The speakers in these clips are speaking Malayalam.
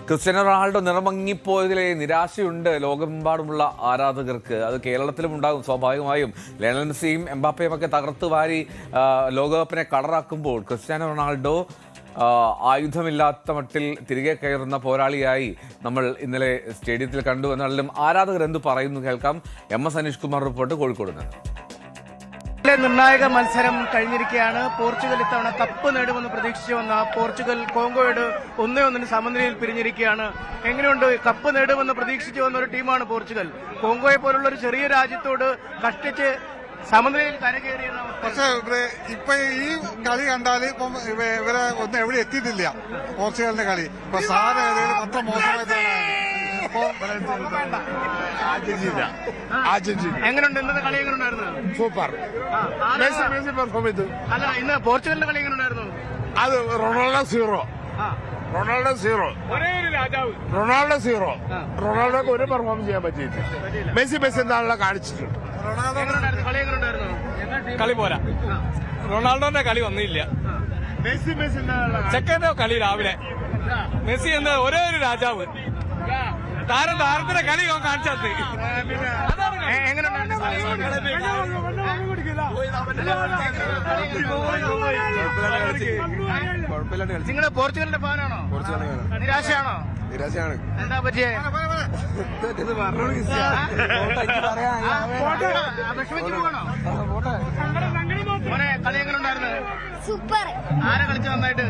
ക്രിസ്ത്യാനോ റൊണാൾഡോ നിറമങ്ങിപ്പോയതിലെ നിരാശയുണ്ട് ലോകമെമ്പാടുമുള്ള ആരാധകർക്ക്. അത് കേരളത്തിലും ഉണ്ടാകും സ്വാഭാവികമായും. ലയണൽ മെസ്സിയും എംബാപ്പയും ഒക്കെ തകർത്ത് വാരി ലോകകപ്പിനെ കളറാക്കുമ്പോൾ ക്രിസ്ത്യാനോ റൊണാൾഡോ ആയുധമില്ലാത്ത മട്ടിൽ തിരികെ കയറുന്ന പോരാളിയായി നമ്മൾ ഇന്നലെ സ്റ്റേഡിയത്തിൽ കണ്ടു. എന്നാലും ആരാധകർ എന്ത് പറയുന്നു കേൾക്കാം. MS അനീഷ് കുമാർ റിപ്പോർട്ട് കോഴിക്കോട് നിന്ന്. നിർണായക മത്സരം കഴിഞ്ഞിരിക്കുകയാണ്. പോർച്ചുഗൽ ഇത്തവണ കപ്പ് നേടുമെന്ന് പ്രതീക്ഷിച്ചു വന്ന പോർച്ചുഗൽ കോങ്കോയോട് 1-1 സമനിലയിൽ പിരിഞ്ഞിരിക്കുകയാണ്. എങ്ങനെയുണ്ട്? കപ്പ് നേടുമെന്ന് പ്രതീക്ഷിച്ചു വന്ന ഒരു ടീമാണ് പോർച്ചുഗൽ. കോങ്കോയെ പോലുള്ള ഒരു ചെറിയ രാജ്യത്തോട് കഷ്ടിച്ച് സമനിലയിൽ കരകയറിയെന്ന്. പക്ഷെ ഇപ്പൊ ഈ കളി കണ്ടാൽ ഇപ്പം ഇവരെ ഒന്നും എവിടെ എത്തിയിട്ടില്ല. പോർച്ചുഗലിന്റെ കളി ഇപ്പൊ സാറ് അത്ര മോശമായിട്ടാണ്. എങ്ങനെയുണ്ട് ഇന്നത്തെ കളി? എങ്ങനെയുണ്ടായിരുന്നു? സൂപ്പർ. മെസ്സി പെർഫോം ചെയ്തു. അല്ല, ഇന്ന് പോർച്ചുഗലിന്റെ കളി എങ്ങനെയുണ്ടായിരുന്നു? അത് റൊണാൾഡോ സീറോ. റൊണാൾഡോക്ക് ഒരു പെർഫോം ചെയ്യാൻ പറ്റിയിട്ടില്ല. മെസ്സി എന്താണല്ലോ കാണിച്ചിട്ടുണ്ട്. കളി എങ്ങനെയുണ്ടായിരുന്നു? കളി പോരാ. റൊണാൾഡോന്റെ കളി വന്നില്ല. മെസ്സി സെക്കൻഡോ കളി രാവിലെ മെസ്സി എന്ന ഒരേ ഒരു രാജാവ് താരത്തിന്റെ കളി കാണിച്ചത്. നിങ്ങള് പോർച്ചുഗലിന്റെ ഫാനാണോ? നിരാശയാണോ? നിരാശയാണ്. എന്താ പറ്റിയേ? മോനെ, കളി എങ്ങനെ ഉണ്ടായിരുന്നു? സൂപ്പർ. ആരാ കളിച്ചു നന്നായിട്ട്?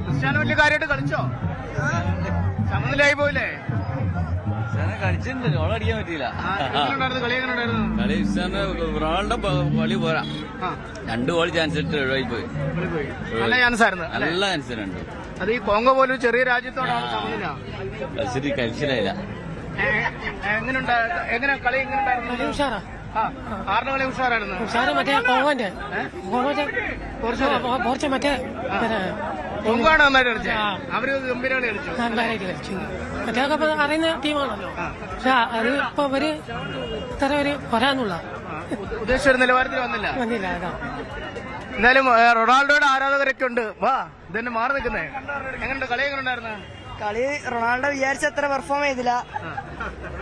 ക്രിസ്ത്യാനോ വലിയ കാര്യമായിട്ട് കളിച്ചോ? സമനിലായി പോയില്ലേ? കളിച്ചിട്ടുണ്ട്. ഗോൾ അടിക്കാൻ പറ്റിയില്ല. കളി എങ്ങനെ ഉണ്ടായിരുന്നു? കളി റൊണാൾഡോ കളി പോരാ. 2 ഗോൾ ചാൻസ് ഇട്ട് ഒഴിവായി പോയി. നല്ല ചാൻസ് ആയിരുന്നു. നല്ല ചാൻസ് ഉണ്ട്. അത് ഈ കോങ്കോ പോലും ചെറിയ രാജ്യത്തോടാണ് സമനില. കളിച്ചിലായില്ല. എങ്ങനെ കളി എങ്ങനെ ഉണ്ടായിരുന്നു? ഉഷാറാ. ആറിന് കളി ഉഷാറായിരുന്നു. ഉഷാറ് മറ്റേ കോങ്കോന്റെ മറ്റേ കോങ്കോയാണ് നന്നായിട്ട് കളിച്ചത്. അവര് ഗംഭീര കളി കളിച്ചു. നല്ലതായിട്ട് കളിച്ചു. മറ്റേ അറിയുന്ന ടീമാണല്ലോ. പക്ഷെ അത് ഇപ്പൊ അവര് ഇത്ര ഒരു പറയാന്നുള്ള ഉദ്ദേശിച്ച ഒരു നിലവാരത്തിൽ വന്നില്ല. അതാ. എന്തായാലും റൊണാൾഡോയുടെ ആരാധകരൊക്കെ ഉണ്ട്. വാ, ഇതന്നെ മാറി നിൽക്കുന്നേ. എങ്ങനെയുണ്ട്? കളി എങ്ങനെ ഉണ്ടായിരുന്നു? കളി റൊണാൾഡോ വിചാരിച്ച അത്ര പെർഫോം ചെയ്തില്ല.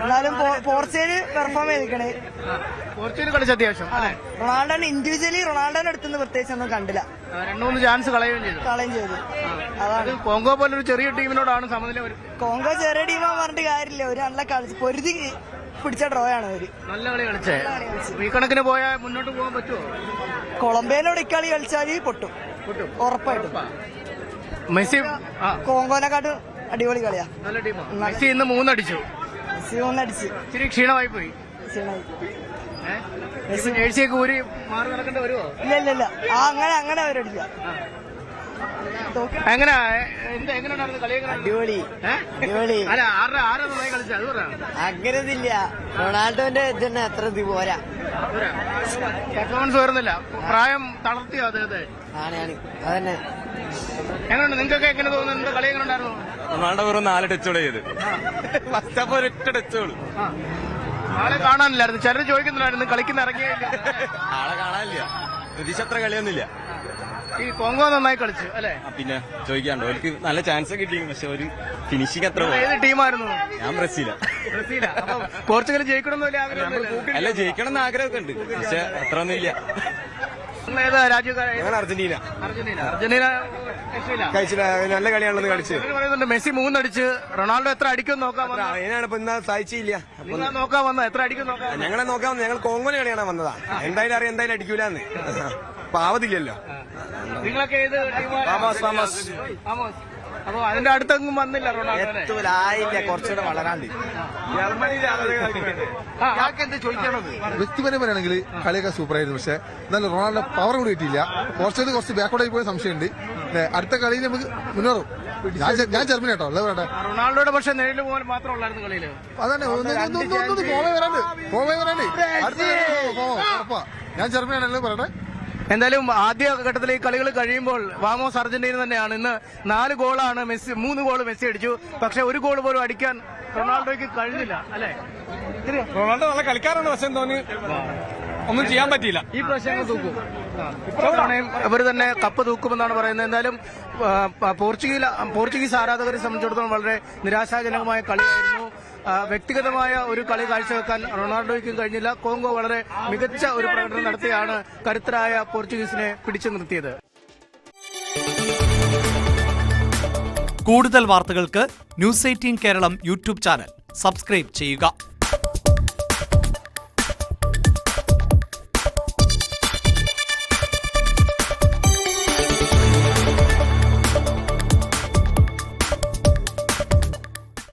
എന്നാലും പോർച്ചുഗൽ പെർഫോം ചെയ്തിക്കണേ. പോർച്ചുഗൽ കളിച്ച അത്യാവശ്യം. റൊണാൾഡോനെ ഇൻഡിവിജ്വലി റൊണാൾഡോനെ അടുത്തുനിന്ന് പ്രത്യേകിച്ച് ഒന്നും കണ്ടില്ല. 2-3 ചാൻസ് കളയുകയും ചെയ്തു. അതാണ് കോങ്കോ പോലൊരു ചെറിയ ടീമിനോടാണ് സമനില. കോങ്കോ ചെറിയ ടീമാ പറഞ്ഞിട്ട് കാര്യമില്ല. ഒരു നല്ല കളി പൊരുതി പിടിച്ച ഡ്രോയാണ് അവര്. നല്ല കളി കളിച്ചേ. ഈ കണക്കിന് പോയാൽ മുന്നോട്ട് പോകാൻ പറ്റുമോ? കൊളംബിയനോട് ഇക്കളി കളിച്ചാൽ പൊട്ടും ഉറപ്പായിട്ടും. മെസ്സി കോങ്കോനെക്കാട്ടും അടിപൊളി കളിയാ. നല്ല ടീമാണ്. മെസ്സി ഇന്ന് 3 അടിച്ചു. ഇച്ചിരി ക്ഷീണമായി പോയി. ജേഴ്സിയൊക്കെ ഊരി മാറി നടക്കേണ്ടി വരുമോ? ഇല്ല അങ്ങനെ അവരടില്ല. എങ്ങനെ എങ്ങനെയുണ്ടായിരുന്നു കളി? അടിപൊളി. അല്ല, ആരാ നന്നായി കളിച്ചത്? അത് പറയാം. അങ്ങനെയൊന്നുമില്ല. റൊണാൾഡോന്റെ തന്നെ അത്ര പോരാ. പെർഫോമൻസ് വരുന്നില്ല. പ്രായം തളർത്തിയോ അദ്ദേഹത്തെ? അതന്നെ. എങ്ങനെയുണ്ട്? നിങ്ങൾക്കൊക്കെ എങ്ങനെ തോന്നുന്നു? കളി എങ്ങനെ ഉണ്ടായിരുന്നു? റൊണാൾഡോ വെറും 4 ടച്ചോടെ ചെയ്ത്. ഫസ്റ്റ് ഹാഫ് ഒരൊറ്റ ടച്ചോളൂ. ആളെ കാണാനില്ലായിരുന്നു. ചിലർ ചോദിക്കുന്നുണ്ടായിരുന്നു കളിക്കുന്ന ഇറങ്ങിയില്ല. ആളെ കാണാനില്ല. പ്രതീക്ഷ അത്ര കളിയൊന്നുമില്ല. ഈ കോങ്കോ നന്നായി കളിച്ചു അല്ലേ? പിന്നെ ചോദിക്കാണ്ടോ? അവർക്ക് നല്ല ചാൻസ് കിട്ടിയിരുന്നു. പക്ഷെ ഒരു ഫിനിഷിംഗ് അത്ര. ഏത് ടീമായിരുന്നു? ഞാൻ ബ്രസീലാ. അപ്പൊ പോർച്ചുഗൽ ജയിക്കണമെന്നില്ല ആഗ്രഹം? അല്ല, ജയിക്കണം എന്ന് ആഗ്രഹമൊക്കെ ഉണ്ട്. പക്ഷെ അത്ര ഒന്നും ഇല്ല. ഏതാ രാജ്യക്കാരെ? അർജന്റീന കഴിച്ചില്ല. നല്ല കളിയാണെന്ന് കളിച്ച് പറയുന്നുണ്ട്. മെസ്സി 3 അടിച്ച്. റൊണാൾഡോ എത്ര അടിക്കും നോക്കാൻ വന്ന? അതിനാണ് ഇപ്പൊ ഇന്ന് സഹിച്ചില്ല. നോക്കാൻ വന്ന എത്ര അടിക്കും നോക്കാം? ഞങ്ങളെ നോക്കാൻ ഞങ്ങൾ കോങ്കോനെ കളിയാണ് വന്നതാ. എന്തായാലും അറിയാം എന്തായാലും അടിക്കൂലെന്ന്. പാവതില്ലല്ലോ. നിങ്ങളൊക്കെ ഏത് അപ്പൊ അതിന്റെ അടുത്തൊന്നും വന്നില്ല റൊണാൾഡോനെ? കുറച്ചുകൂടെ വളരാണ്ട്. വ്യക്തിപരം പറയുകയാണെങ്കിൽ കളിയൊക്കെ സൂപ്പറായിരുന്നു. പക്ഷെ എന്നാലും റൊണാൾഡോ പവർ കൂടി കിട്ടിയില്ല. പോർച്ചുഗൽ കുറച്ച് ബാക്കോട്ടായി പോയ സംശയമുണ്ട്. അടുത്ത കളിയിൽ നമുക്ക് മുന്നോറും. ഞാൻ ജർമ്മനി കേട്ടോ അല്ലേ പറയട്ടെ. റൊണാൾഡോയുടെ പക്ഷെ നേരിട്ട് പോകാൻ മാത്രം ഉള്ളായിരുന്നു കളിയില്. അതന്നെ പോവേ വരാണ്ട് ഉറപ്പാ. ഞാൻ ജർമ്മനിയാണല്ലോ പറയട്ടെ. എന്തായാലും ആദ്യ ഘട്ടത്തിൽ ഈ കളികൾ കഴിയുമ്പോൾ വാമോസ് അർജന്റീന തന്നെയാണ്. ഇന്ന് 4 ഗോളാണ് മെസ്സി, 3 ഗോൾ മെസ്സി അടിച്ചു. പക്ഷെ 1 ഗോൾ പോലും അടിക്കാൻ റൊണാൾഡോയ്ക്ക് കഴിഞ്ഞില്ല അല്ലെ? റൊണാൾഡോ നല്ല കളിക്കാരാണ്. പക്ഷെ തോന്നി ഒന്നും ചെയ്യാൻ പറ്റിയില്ല. ഈ പ്രാവശ്യം തൂക്കും. ഇത്തവണയും അവർ തന്നെ കപ്പ് തൂക്കുമെന്നാണ് പറയുന്നത്. എന്തായാലും പോർച്ചുഗീസ് ആരാധകരെ സംബന്ധിച്ചിടത്തോളം വളരെ നിരാശാജനകമായ കളിയായിരുന്നു. വ്യക്തിഗതമായ ഒരു കളി കാഴ്ചവെക്കാൻ റൊണാൾഡോയ്ക്കും കഴിഞ്ഞില്ല. കോങ്കോ വളരെ മികച്ച ഒരു പ്രകടനം നടത്തിയാണ് കരുത്തരായ പോർച്ചുഗീസിനെ പിടിച്ചു നിർത്തിയത്. കൂടുതൽ വാർത്തകൾക്ക് news 18 Keralam YouTube channel subscribe ചെയ്യുക.